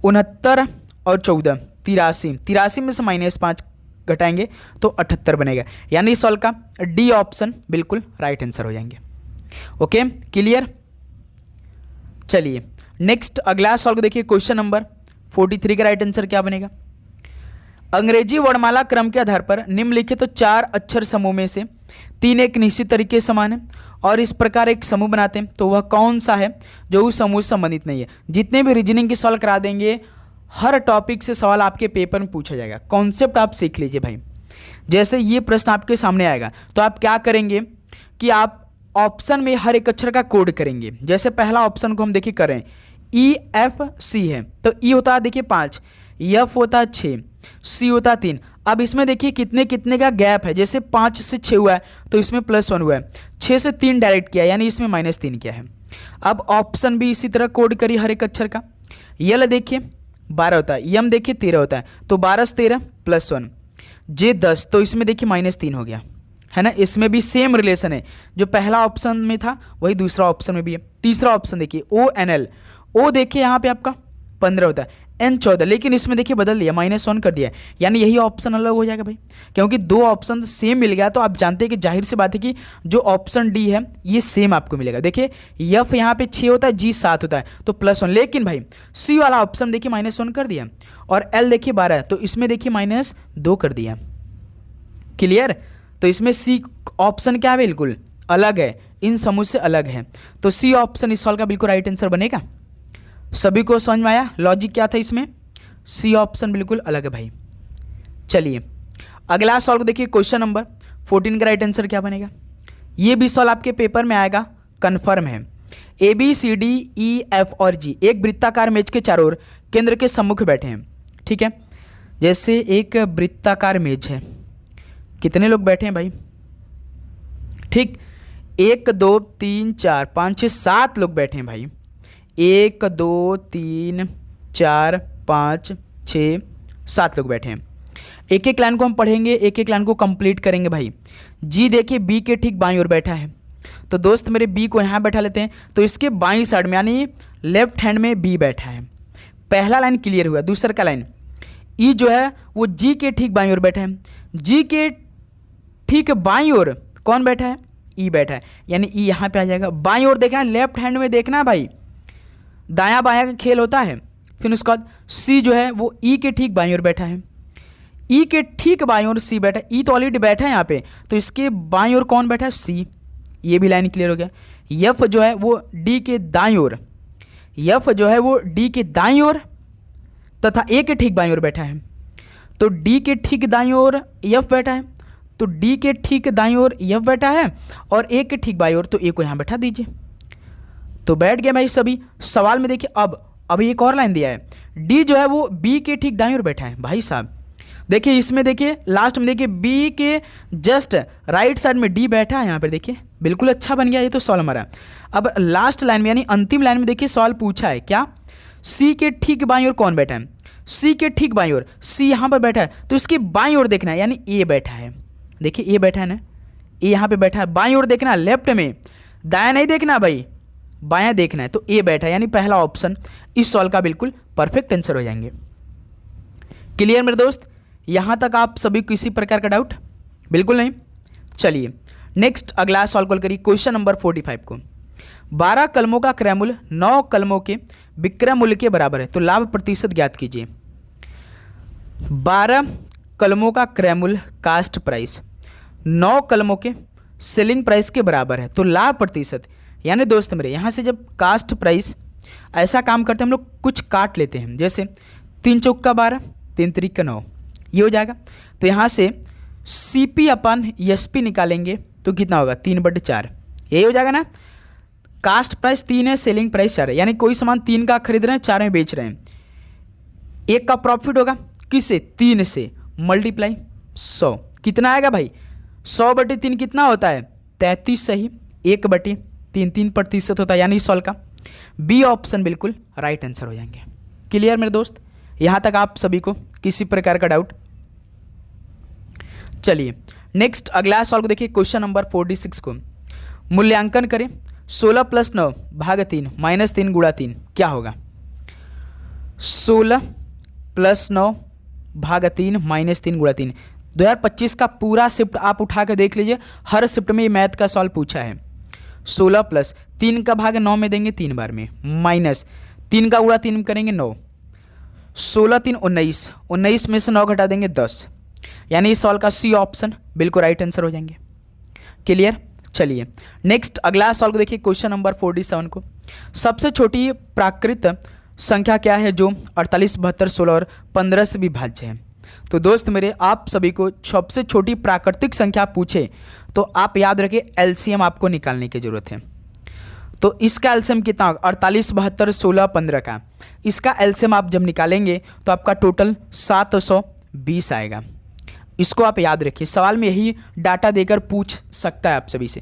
69 और 14 83 में से -5 घटाएंगे तो 78 बनेगा। यानी सॉल्व का डी ऑप्शन बिल्कुल राइट आंसर हो जाएंगे। Okay clear. चलिए नेक्स्ट अगला सॉल्व देखिए, क्वेश्चन नंबर 43 का राइट आंसर क्या बनेगा। अंग्रेजी वर्णमाला क्रम के आधार पर निम्नलिखित तो 4 अक्षर समूह में से 3 एक निश्चित तरीके से समान है और इस प्रकार एक समूह बनाते हैं, तो वह कौन सा है जो उस समूह से संबंधित नहीं है। जितने भी रीजनिंग के सवाल करा देंगे, हर टॉपिक से सवाल आपके पेपर में पूछा जाएगा। कॉन्सेप्ट आप सीख लीजिए भाई। जैसे ये प्रश्न आपके सामने आएगा तो आप क्या करेंगे कि आप ऑप्शन में हर एक अक्षर का कोड करेंगे। जैसे पहला ऑप्शन को हम देखिए करें EFC है तो ई होता है देखिए 5, F होता है 6, C होता है 3। अब इसमें देखिए कितने कितने का गैप है। जैसे 5 से 6 हुआ है तो इसमें +1 हुआ है, 6 से 3 डायरेक्ट किया यानी इसमें -3 किया है। अब ऑप्शन भी इसी तरह कोड करिए हर एक अक्षर का। यल देखिए 12 होता है, यम देखिए 13 होता है तो 12 से 13 +1, J 10 तो इसमें देखिए -3 हो गया है ना। इसमें भी सेम रिलेशन है, जो पहला ऑप्शन में था वही दूसरा ऑप्शन में भी है। तीसरा ऑप्शन देखिए ONL, O देखिए यहाँ पे आपका 15 होता है, N 14, लेकिन इसमें देखिए बदल दिया -1 कर दिया, यानी यही ऑप्शन अलग हो जाएगा भाई। क्योंकि 2 ऑप्शन सेम मिल गया तो आप जानते हैं कि जाहिर सी बात है कि जो ऑप्शन डी है ये सेम आपको मिलेगा। देखिए F यहाँ पे 6 होता है, G 7 होता है तो +1, लेकिन भाई C वाला ऑप्शन देखिए -1 कर दिया और L देखिए 12 है तो इसमें देखिए -2 कर दिया। क्लियर। तो इसमें C ऑप्शन क्या है, बिल्कुल अलग है, इन समूह से अलग है। तो C ऑप्शन इस सवाल का बिल्कुल राइट आंसर बनेगा। सभी को समझ में आया लॉजिक क्या था इसमें। C ऑप्शन बिल्कुल अलग है भाई। चलिए अगला सवाल देखिए, क्वेश्चन नंबर 14 का राइट आंसर क्या बनेगा। ये भी सवाल आपके पेपर में आएगा, कन्फर्म है। ABCDEF और G एक वृत्ताकार मेज के चारों ओर केंद्र के सम्मुख बैठे हैं। ठीक है, जैसे एक वृत्ताकार मेज है, कितने लोग बैठे हैं भाई। ठीक, 1 2 3 4 5 6 7 लोग बैठे हैं भाई। 1 2 3 4 5 6 7 लोग बैठे हैं। एक एक लाइन को हम पढ़ेंगे, एक एक लाइन को कंप्लीट करेंगे भाई। जी देखिए बी के ठीक बाईं ओर बैठा है, तो दोस्त मेरे बी को यहाँ बैठा लेते हैं, तो इसके बाईं साइड में यानी लेफ्ट हैंड में बी बैठा है। पहला लाइन क्लियर हुआ। दूसरा का लाइन ई जो है वो जी के ठीक बाईं ओर बैठा है। जी के ठीक बाईं ओर कौन बैठा है, ई बैठा है, यानी ई यहाँ पे आ जाएगा। बाईं ओर देखना है, लेफ्ट हैंड में देखना है भाई, दायां बायां का खेल होता है। फिर उसके बाद सी जो है वो ई के ठीक बाईं ओर बैठा है। ई के ठीक बाईं ओर सी बैठा है। ई तो ऑलरेडी बैठा है यहाँ पे, तो इसके बाईं ओर कौन बैठा है, सी। ये भी लाइन क्लियर हो गया। यफ जो है वो डी के दाईं ओर, यफ जो है वो डी के दाईं ओर तथा ए के ठीक बाईं ओर बैठा है। तो डी के ठीक दाईं ओर यफ बैठा है, तो डी के ठीक दाईं ओर यफ बैठा है और ए के ठीक बाईं ओर, तो ए को यहाँ बैठा दीजिए। तो बैठ गया भाई सभी। सवाल में देखिए अब एक और लाइन दिया है, डी जो है वो बी के ठीक दाईं ओर बैठा है भाई साहब। देखिए इसमें देखिए लास्ट में देखिए बी के जस्ट राइट साइड में डी बैठा है यहाँ पर, देखिए बिल्कुल अच्छा बन गया ये तो सवाल हमारा। अब लास्ट लाइन में यानी अंतिम लाइन में देखिए सवाल पूछा है क्या, सी के ठीक बाईं ओर कौन बैठा है, सी के ठीक बाईं ओर सी यहाँ पर बैठा है, तो इसकी बाईं ओर देखना है, यानी ए बैठा है। देखिए ए बैठा है ना, ए यहाँ पे बैठा है। बाईं ओर देखना है, लेफ्ट में, दायां नहीं देखना भाई, बायां देखना है। तो ए बैठा है, यानी पहला ऑप्शन इस सवाल का बिल्कुल परफेक्ट आंसर हो जाएंगे। क्लियर मेरे दोस्त, यहाँ तक आप सभी किसी प्रकार का डाउट बिल्कुल नहीं। चलिए नेक्स्ट अगला सवाल कॉल करिए, क्वेश्चन नंबर 45 को। 12 कलमों का क्रय मूल्य 9 कलमों के विक्रय मूल्य के बराबर है, तो लाभ प्रतिशत ज्ञात कीजिए। 12 कलमों का क्रय मूल्य कास्ट प्राइस 9 कलमों के सेलिंग प्राइस के बराबर है, तो लाभ प्रतिशत, यानी दोस्त मेरे यहाँ से जब कास्ट प्राइस ऐसा काम करते हैं हम लोग कुछ काट लेते हैं। जैसे 3 चौक का 12, 3 त्रिक का 9, ये हो जाएगा। तो यहाँ से CP अपन SP निकालेंगे तो कितना होगा 3/4, यही हो जाएगा ना। कास्ट प्राइस 3 है, सेलिंग प्राइस 4 है, यानी कोई सामान 3 का खरीद रहे हैं 4 में बेच रहे हैं। 1 का प्रॉफिट होगा किससे 3 से, मल्टीप्लाई 100, कितना आएगा भाई 100/3 कितना होता है 33, सही। 1/3 3% होता है, यानी सॉल्व का बी ऑप्शन बिल्कुल राइट आंसर हो जाएंगे। क्लियर मेरे दोस्त, यहाँ तक आप सभी को किसी प्रकार का डाउट? चलिए नेक्स्ट अगला सॉल्व को देखिए, क्वेश्चन नंबर 46 को मूल्यांकन करें। 16 + 9 / 3 - 3 × 3 क्या होगा? 16 + 9 / 3 - 3 × 3। 2025 का पूरा शिफ्ट आप उठा कर देख लीजिए, हर शिफ्ट में ये मैथ का सॉल्व पूछा है। 16 + 3 का भाग 9 में देंगे 3 बार में, माइनस 3 का गुणा 3 करेंगे 9, 16 3 19, 19 में से 9 घटा देंगे 10, यानी इस सॉल्व का सी ऑप्शन बिल्कुल राइट आंसर हो जाएंगे। क्लियर? चलिए नेक्स्ट अगला सॉल्व देखिए, क्वेश्चन नंबर 47 को। सबसे छोटी प्राकृत संख्या क्या है जो 48, 72, 16 और 15 से विभाज्य है? तो दोस्त मेरे, आप सभी को सबसे छोटी प्राकृतिक संख्या पूछे तो आप याद रखिए एलसीएम आपको निकालने की जरूरत है। तो इसका एलसीएम कितना होगा 48, 72, 16, 15 का। इसका एलसीएम आप जब निकालेंगे तो आपका टोटल 720 आएगा। इसको आप याद रखिए, सवाल में यही डाटा देकर पूछ सकता है आप सभी से।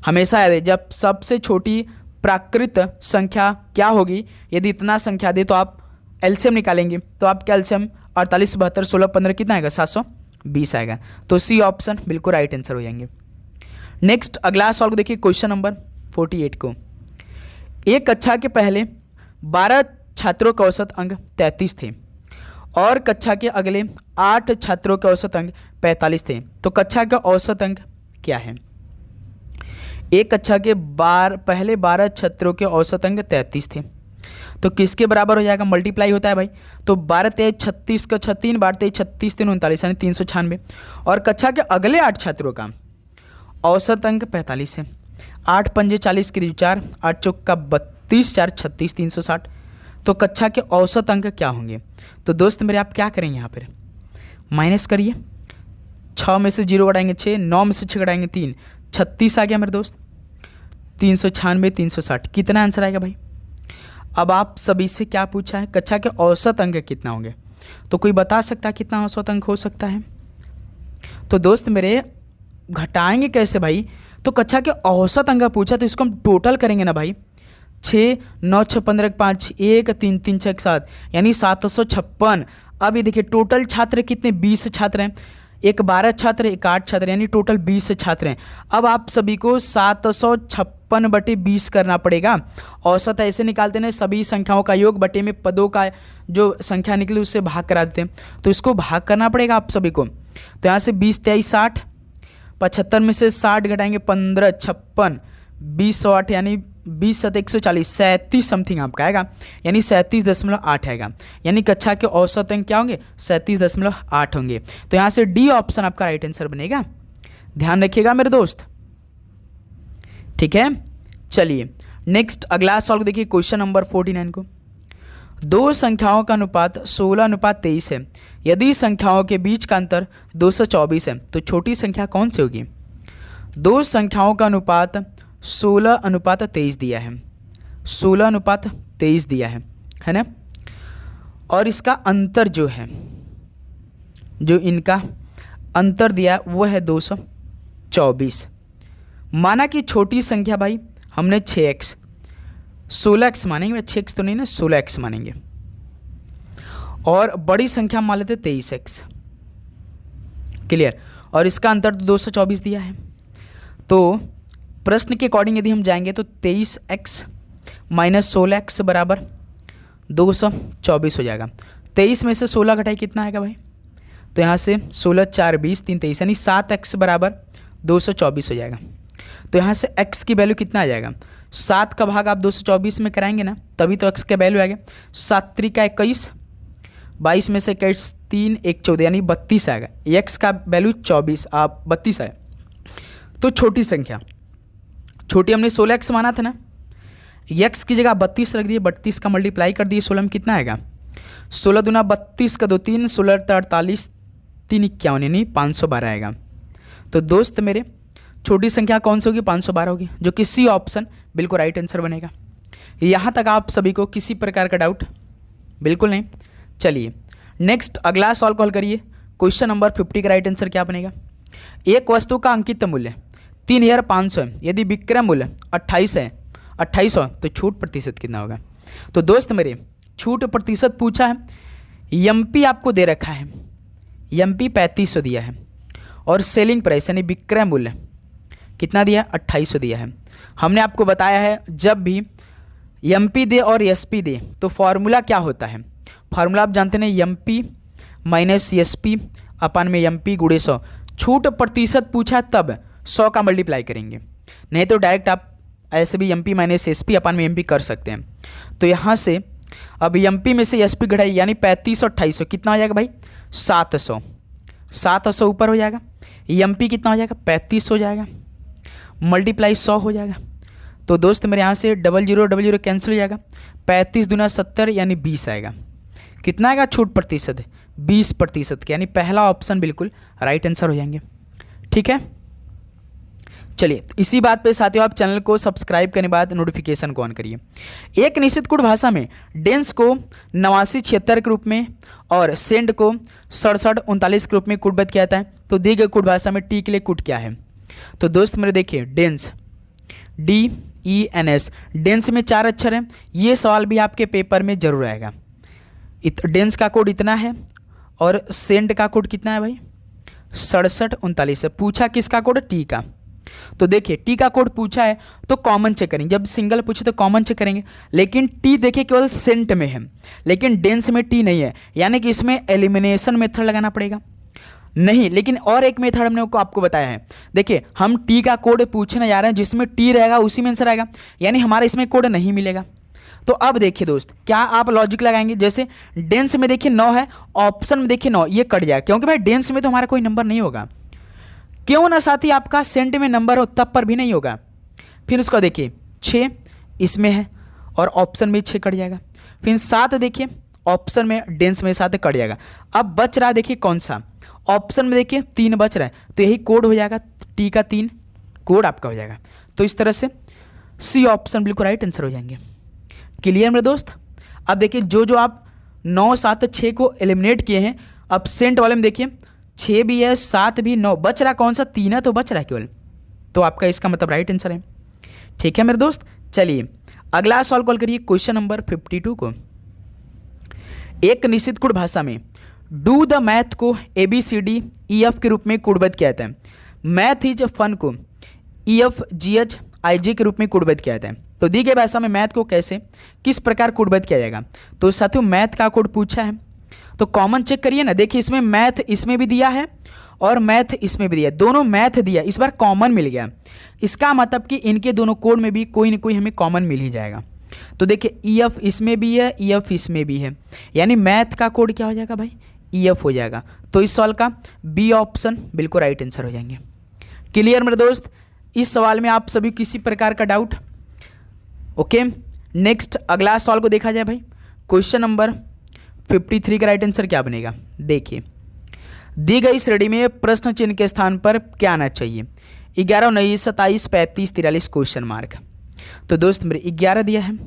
हमेशा याद है, जब सबसे छोटी प्राकृत संख्या क्या होगी, यदि इतना संख्या दे तो आप एलसीएम निकालेंगे, तो आपका एलसीएम 48, 72, 16, 15 कितना आएगा 720 आएगा। तो सी ऑप्शन बिल्कुल राइट आंसर हो जाएंगे। नेक्स्ट अगला सॉल्व देखिए, क्वेश्चन नंबर 48 को। एक कक्षा के पहले 12 छात्रों का औसत अंक 33 थे और कक्षा के अगले 8 छात्रों के औसत अंक 45 थे, तो कक्षा का औसत अंक क्या है? एक कक्षा के पहले 12 छात्रों के औसत अंक 33 थे, तो किसके बराबर हो जाएगा? मल्टीप्लाई होता है भाई, तो 12 तेज 36 का 36, 12 तेज 36, 3 39, यानी 396। और कक्षा के अगले 8 छात्रों का औसत अंक 45 है। 8 पंजे 40 की 4, 8 चौक का 32, 4 36, 360। तो कक्षा के औसत अंक क्या होंगे? तो दोस्त मेरे आप क्या करेंगे, यहाँ पर माइनस करिए, 6 में से 0 घटाएंगे 6, 9 में से 6 घटाएंगे 3, 36 आ गया मेरे दोस्त। 396, 360 कितना आंसर आएगा भाई? अब आप सभी से क्या पूछा है, कक्षा के औसत अंक कितना होंगे? तो कोई बता सकता है कितना औसत अंक हो सकता है? तो दोस्त मेरे घटाएंगे कैसे भाई? तो कक्षा के औसत अंक पूछा तो इसको हम टोटल करेंगे ना भाई। 6 9 6 15 5 1 3 3 6 7, यानी 756। अब ये देखिए टोटल छात्र कितने 20 छात्र हैं, एक 12 छात्र एक 8 छात्र, यानी टोटल 20 छात्र हैं। अब आप सभी को 756/20 करना पड़ेगा। औसत ऐसे निकालते हैं, सभी संख्याओं का योग बटे में पदों का जो संख्या निकली उससे भाग करा देते हैं, तो इसको भाग करना पड़ेगा आप सभी को। तो यहाँ से 20 23 60, 75 में से 60 घटाएंगे 15 56, 20 8, यानी 20 7 140, 37 समथिंग आपका आएगा, यानी 37.8 आएगा। यानी कक्षा के औसत अंक क्या होंगे 37.8 होंगे। तो यहाँ से डी ऑप्शन आपका राइट आंसर बनेगा, ध्यान रखिएगा मेरे दोस्त, ठीक है। चलिए नेक्स्ट अगला सॉल्व देखिए, क्वेश्चन नंबर 49 को। दो संख्याओं का अनुपात 16:23 है। यदि संख्याओं के बीच का अंतर 224 है तो छोटी संख्या कौन सी होगी? दो संख्याओं का अनुपात 16:23 दिया है, 16:23 दिया है ना, और इसका अंतर जो है, जो इनका अंतर दिया है वो है 224। माना कि छोटी संख्या भाई हमने 6x, 16x मानेंगे, 6x तो नहीं ना, 16x मानेंगे, और बड़ी संख्या मान लेते 23x। क्लियर? और इसका अंतर तो 224 दिया है। तो प्रश्न के अकॉर्डिंग यदि हम जाएंगे तो 23x माइनस 16x बराबर 224 हो जाएगा। 23 में से 16 घटाई कितना आएगा भाई? तो यहाँ से 16 4 20 3 23, यानी 7x बराबर 224 हो जाएगा। तो यहाँ से x की वैल्यू कितना आ जाएगा? 7 का भाग आप 224 में कराएंगे ना, तभी तो x का वैल्यू आएगा। 7 3 का 21, 22 में से 21 3 1 14, यानी 32 आएगा। x का वैल्यू 24 आप 32 आए। तो छोटी संख्या, छोटी हमने 16x माना था ना, x की जगह 32 रख दिए, 32 का मल्टीप्लाई कर दिए 16 में कितना आएगा 16 दूना 32 का 2 3, 16 48, 3 51 यानी 512 आएगा। तो दोस्त मेरे छोटी संख्या कौन सी होगी? 512 होगी, जो कि सी ऑप्शन बिल्कुल राइट आंसर बनेगा। यहाँ तक आप सभी को किसी प्रकार का डाउट? बिल्कुल नहीं। चलिए नेक्स्ट अगला सॉल्व कॉल करिए। क्वेश्चन नंबर 50 का राइट आंसर क्या बनेगा? एक वस्तु का अंकित मूल्य 3500 है, यदि विक्रय मूल्य 2800 तो छूट प्रतिशत कितना होगा? तो दोस्त मेरे छूट प्रतिशत पूछा है, एमपी आपको दे रखा है, एमपी 3500 दिया है और सेलिंग प्राइस यानी विक्रय मूल्य कितना दिया? 2800 दिया है। हमने आपको बताया है जब भी एमपी दे और एसपी दे तो फॉर्मूला क्या होता है? फार्मूला आप जानते हैं, एमपी माइनस एसपी अपन में एमपी गुणे 100। छूट प्रतिशत पूछा है तब 100 का मल्टीप्लाई करेंगे, नहीं तो डायरेक्ट आप ऐसे भी एमपी माइनस एसपी अपन में एमपी कर सकते हैं। तो यहाँ से अब एमपी में से एसपी घटाई यानी 3500 2800 कितना हो जाएगा भाई? 700। 700 ऊपर हो जाएगा, एमपी कितना हो जाएगा? 3500 हो जाएगा, मल्टीप्लाई 100 हो जाएगा। तो दोस्त मेरे यहाँ से 00 कैंसिल हो जाएगा, 35 दूना 70 यानी 20 आएगा। कितना आएगा छूट प्रतिशत? 20% के, यानी पहला ऑप्शन बिल्कुल राइट आंसर हो जाएंगे। ठीक है, चलिए इसी बात पे साथियों आप चैनल को सब्सक्राइब करने के बाद नोटिफिकेशन को ऑन करिए। एक निश्चित कूट भाषा में डेंस को 89 76 के रूप में और सेंड को 67 39 के रूप में कूटबद्ध किया जाता है। तो दी गई कूट भाषा में टी के लिए कूट क्या है? तो दोस्त मेरे देखिए डेंस DENS, डेंस में 4 अक्षर हैं। ये सवाल भी आपके पेपर में जरूर आएगा। डेंस का कोड इतना है और सेंड का कोड कितना है भाई? 67 39 है। पूछा किसका कोड? टी का। तो देखिए टी का कोड पूछा है तो कॉमन चेक करेंगे, जब सिंगल पूछे तो कॉमन चेक करेंगे। लेकिन टी देखिए केवल सेंट में है, लेकिन डेंस में टी नहीं है, यानी कि इसमें एलिमिनेशन मेथड लगाना पड़ेगा। नहीं, लेकिन और एक मेथड हमने आपको बताया है। देखिए हम टी का कोड पूछने जा रहे हैं, जिसमें टी रहेगा उसी में आंसर आएगा, यानी हमारा इसमें कोड नहीं मिलेगा। तो अब देखिए दोस्त क्या आप लॉजिक लगाएंगे? जैसे डेंस में देखिए 9 है, ऑप्शन में देखिए 9, ये कट जाएगा क्योंकि भाई डेंस में तो हमारा कोई नंबर नहीं होगा। क्यों ना साथी आपका सेंट में नंबर हो तब पर भी नहीं होगा। फिर उसका देखिए 6 इसमें है और ऑप्शन में 6 कट जाएगा। फिर 7 देखिए ऑप्शन में डेंस में 7 कट जाएगा। अब बच रहा देखिए कौन सा? ऑप्शन में देखिए 3 बच रहा है, तो यही कोड हो जाएगा, टी का 3 कोड आपका हो जाएगा। तो इस तरह से सी ऑप्शन बिल्कुल राइट आंसर हो जाएंगे। क्लियर मेरे दोस्त? अब देखिए जो आप 9 7 6 को एलिमिनेट किए हैं, अब सेंट वाले में देखिए 6 भी है 7 भी, 9 बच रहा कौन सा? 3 है, तो बच रहा है केवल, तो आपका इसका मतलब राइट आंसर है। ठीक है मेरे दोस्त, चलिए अगला सॉल्व कॉल करिए क्वेश्चन नंबर 52 को। एक निश्चित कूट भाषा में डू द मैथ को ABCDEF के रूप में कूटबद्ध किया जाता है। मैथ इज फन को EFGHIJ के रूप में कूटबद्ध किया जाता है। तो दी गई भाषा में मैथ को कैसे किस प्रकार कूटबद्ध किया जाएगा? तो साथियों मैथ का कोड पूछा है तो कॉमन चेक करिए ना। देखिए इसमें मैथ इसमें भी दिया है और मैथ इसमें भी दिया है, दोनों मैथ दिया, इस बार कॉमन मिल गया। इसका मतलब कि इनके दोनों कोड में भी कोई ना कोई हमें कॉमन मिल ही जाएगा। तो देखिए EF इसमें भी है, EF इसमें भी है, यानी मैथ का कोड क्या हो जाएगा भाई? EF हो जाएगा। तो इस सवाल का बी ऑप्शन बिल्कुल राइट आंसर हो जाएंगे। क्लियर मेरे दोस्त? इस सवाल में आप सभी किसी प्रकार का डाउट? ओके, नेक्स्ट अगला सवाल को देखा जाए भाई। क्वेश्चन नंबर 53 का राइट आंसर क्या बनेगा? देखिए दी गई श्रेणी में प्रश्न चिन्ह के स्थान पर क्या आना चाहिए? 11 19 27 35 43 क्वेश्चन मार्क। तो दोस्त मेरे 11 दिया है,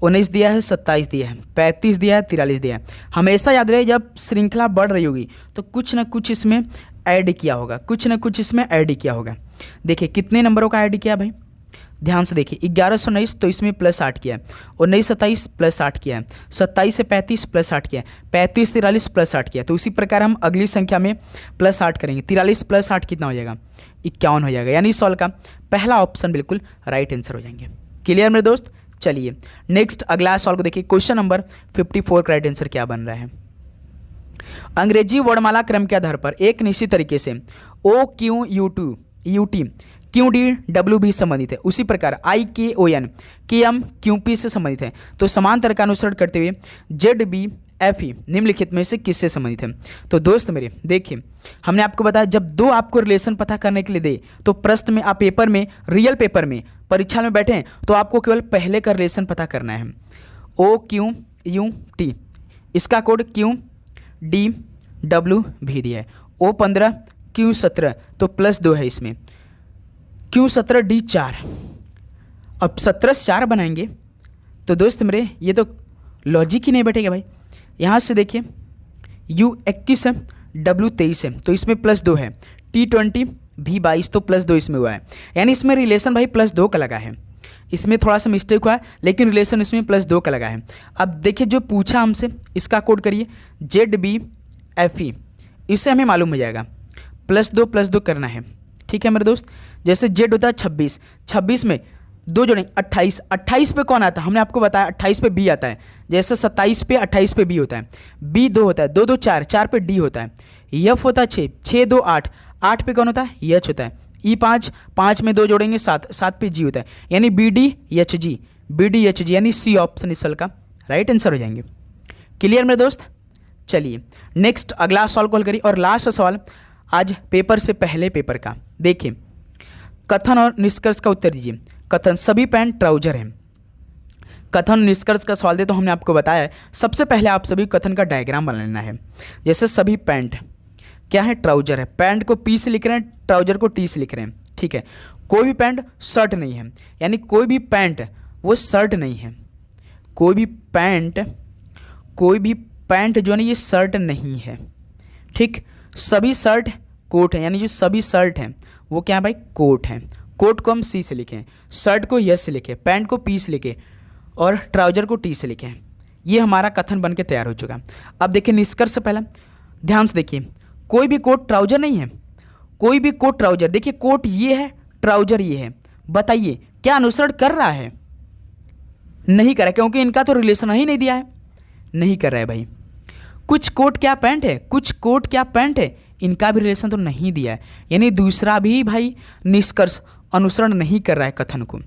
19 दिया है, 27 दिया है, 35 दिया है, 43 दिया है। हमेशा याद रहे जब श्रृंखला बढ़ रही होगी तो कुछ ना कुछ इसमें ऐड किया होगा, कुछ ना कुछ इसमें ऐड किया होगा। देखिए कितने नंबरों का ऐड किया भाई? ध्यान से देखिए 1119 तो इसमें प्लस 8 किया है, 19 27 प्लस 8 किया है, 27 से 35 प्लस 8 किया है, 35 43 प्लस 8 किया है। तो उसी प्रकार हम अगली संख्या में प्लस 8 करेंगे। 43 प्लस 8 कितना हो जाएगा? 51 हो जाएगा, यानी इस सवाल का पहला ऑप्शन बिल्कुल राइट आंसर हो जाएंगे। क्लियर मेरे दोस्त? चलिए नेक्स्ट अगला सवाल को देखिए। क्वेश्चन नंबर 54 का राइट आंसर क्या बन रहा है? अंग्रेजी वर्णमाला क्रम के आधार पर एक निश्चित तरीके से OQ UT QD WB संबंधित है, उसी प्रकार IKON KM QP से संबंधित है। तो समांतर का अनुसरण करते हुए ZB FE निम्नलिखित में से किससे संबंधित है? तो दोस्त मेरे देखिए हमने आपको बताया जब दो आपको रिलेशन पता करने के लिए दे तो प्रश्न में आप पेपर में रियल पेपर में परीक्षा में बैठे तो आपको केवल पहले का रिलेशन पता करना है। OQUT इसका कोड QDW भी दिया है। O15 Q17 तो +2 है इसमें, Q17D4। अब 17 से 4 बनाएंगे तो दोस्त मेरे ये तो लॉजिक ही नहीं बैठेगा भाई। यहाँ से देखिए U21 है, W23 है तो इसमें +2 है, T20 V22 तो +2 इसमें हुआ है, यानी इसमें रिलेशन भाई +2 का लगा है। इसमें थोड़ा सा मिस्टेक हुआ है लेकिन रिलेशन इसमें +2 का लगा है। अब देखिए जो पूछा हमसे इसका कोड करिए ZBFE, इससे हमें मालूम हो जाएगा +2 करना है। ठीक है मेरे दोस्त, जैसे Z होता है 26, 26 में 2 जोड़ेंगे 28, 28 पे कौन आता है हमने आपको बताया 28 पे B आता है। जैसे 27 पे 28 पे B होता है, B 2 होता है, 2 2 4, 4 पे D होता है, F होता है 6, 6 2 8, 8 पे कौन होता है H होता है, E5, 5 में 2 जोड़ेंगे 7, 7 पे G होता है, यानी BDHG, BDHG यानी C ऑप्शन इस साल का राइट आंसर हो जाएंगे। क्लियर मेरे दोस्त, चलिए नेक्स्ट अगला सवाल कॉल करिए। और लास्ट सवाल आज पेपर से पहले पेपर का, देखिए कथन और निष्कर्ष का उत्तर दीजिए। कथन सभी पैंट ट्राउजर हैं। कथन निष्कर्ष का सवाल दे तो हमने आपको बताया है सबसे पहले आप सभी कथन का डायग्राम बनाना है। जैसे सभी पैंट क्या है ट्राउजर है, पैंट को P से लिख रहे हैं, ट्राउजर को T से लिख रहे हैं। ठीक है, कोई भी पैंट शर्ट नहीं है, यानी कोई भी पैंट वो शर्ट नहीं है, कोई भी पैंट जो है ना ये शर्ट नहीं है। ठीक, सभी शर्ट कोट है, यानी जो सभी शर्ट हैं वो क्या है भाई कोट हैं। कोट को हम C से लिखें, शर्ट को S से लिखें, पैंट को P से लिखें और ट्राउजर को T से लिखें। ये हमारा कथन बन के तैयार हो चुका। अब देखिए निष्कर्ष से पहला ध्यान से देखिए, कोई भी कोट ट्राउजर नहीं है, कोई भी कोट ट्राउजर, देखिए कोट ये है ट्राउजर ये है, बताइए क्या अनुसरण कर रहा है? नहीं कर रहा है, क्योंकि इनका तो रिलेशन ही नहीं दिया है, नहीं कर रहा है भाई। कुछ कोट क्या पैंट है, कुछ कोट क्या पैंट है, इनका भी रिलेशन तो नहीं दिया है, यानी दूसरा भी भाई निष्कर्ष अनुसरण नहीं कर रहा है कथन को,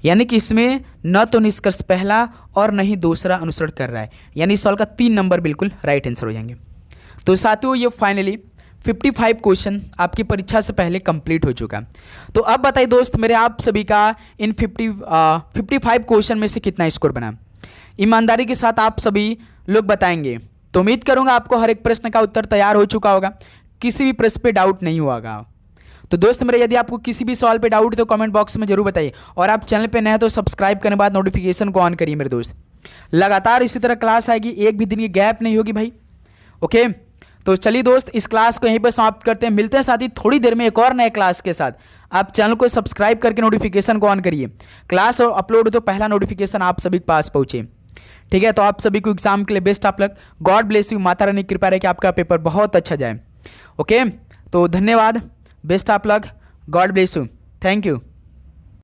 यानी कि इसमें न तो निष्कर्ष पहला और न ही दूसरा अनुसरण कर रहा है, यानी इस सवाल का 3 नंबर बिल्कुल राइट आंसर हो जाएंगे। तो साथियों ये फाइनली 55 क्वेश्चन आपकी परीक्षा से पहले कंप्लीट हो चुका। तो अब बताइए दोस्त मेरे आप सभी का इन 55 क्वेश्चन में से कितना स्कोर बना, ईमानदारी के साथ आप सभी लोग बताएंगे। तो उम्मीद करूंगा आपको हर एक प्रश्न का उत्तर तैयार हो चुका होगा, किसी भी प्रश्न पे डाउट नहीं हुआ होगा। तो दोस्त मेरे यदि आपको किसी भी सवाल पे डाउट है तो कमेंट बॉक्स में जरूर बताइए, और आप चैनल पे नए हैं तो सब्सक्राइब करने के बाद नोटिफिकेशन को ऑन करिए मेरे दोस्त। लगातार इसी तरह क्लास आएगी, एक भी दिन की गैप नहीं होगी भाई। ओके, तो चलिए दोस्त इस क्लास को यहीं पर समाप्त करते हैं, मिलते हैं साथ ही थोड़ी देर में एक और नए क्लास के साथ। आप चैनल को सब्सक्राइब करके नोटिफिकेशन को ऑन करिए, क्लास और अपलोड हो तो पहला नोटिफिकेशन आप सभी के पास पहुंचे। ठीक है, तो आप सभी को एग्जाम के लिए best of luck, God bless you, Mata Rani कृपा रहे कि आपका पेपर बहुत अच्छा जाए। ओके, तो धन्यवाद, best of luck, God bless you, thank you.